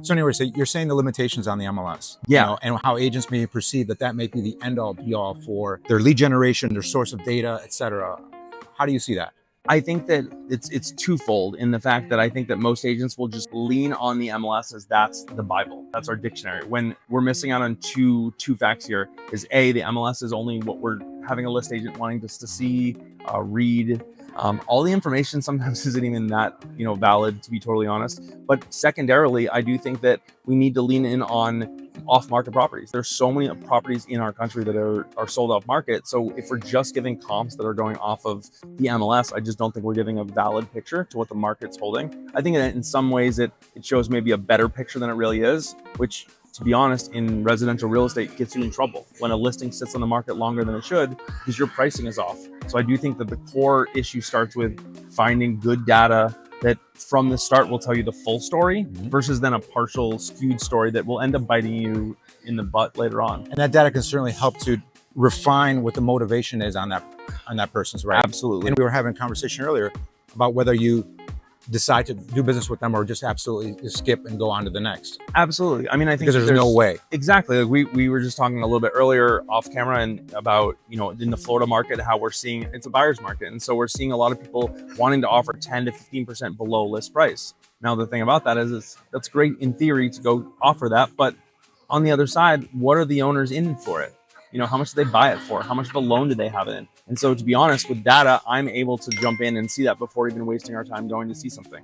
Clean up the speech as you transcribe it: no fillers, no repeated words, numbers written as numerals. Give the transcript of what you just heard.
So anyway, so you're saying the limitations on the MLS, Yeah. and how agents may perceive that may be the end all be all for their lead generation, their source of data, etc. How do you see that? I think that it's twofold in the fact that I think that most agents will just lean on the MLS as that's the Bible, that's our dictionary. When we're missing out on two facts here is A, the MLS is only what we're having a list agent wanting just to see, read. All the information sometimes isn't even that valid, to be totally honest. But secondarily, I do think that we need to lean in on off-market properties. There's so many properties in our country that are sold off market. So if we're just giving comps that are going off of the MLS, I just don't think we're giving a valid picture to what the market's holding. I think that in some ways it shows maybe a better picture than it really is, which, to be honest, in residential real estate gets you in trouble when a listing sits on the market longer than it should because your pricing is off. So I do think that the core issue starts with finding good data that from the start will tell you the full story versus then a partial skewed story that will end up biting you in the butt later on. And that data can certainly help to refine what the motivation is on that person's, right? Absolutely. And we were having a conversation earlier about whether you decide to do business with them or just absolutely skip and go on to the next. Absolutely. I mean, I think because there's no way. Exactly. Like we were just talking a little bit earlier off camera and about, in the Florida market, how we're seeing it's a buyer's market. And so we're seeing a lot of people wanting to offer 10 to 15% below list price. Now, the thing about that is that's great in theory to go offer that. But on the other side, what are the owners in for it? How much do they buy it for? How much of a loan do they have it in? And so, to be honest, with data, I'm able to jump in and see that before even wasting our time going to see something.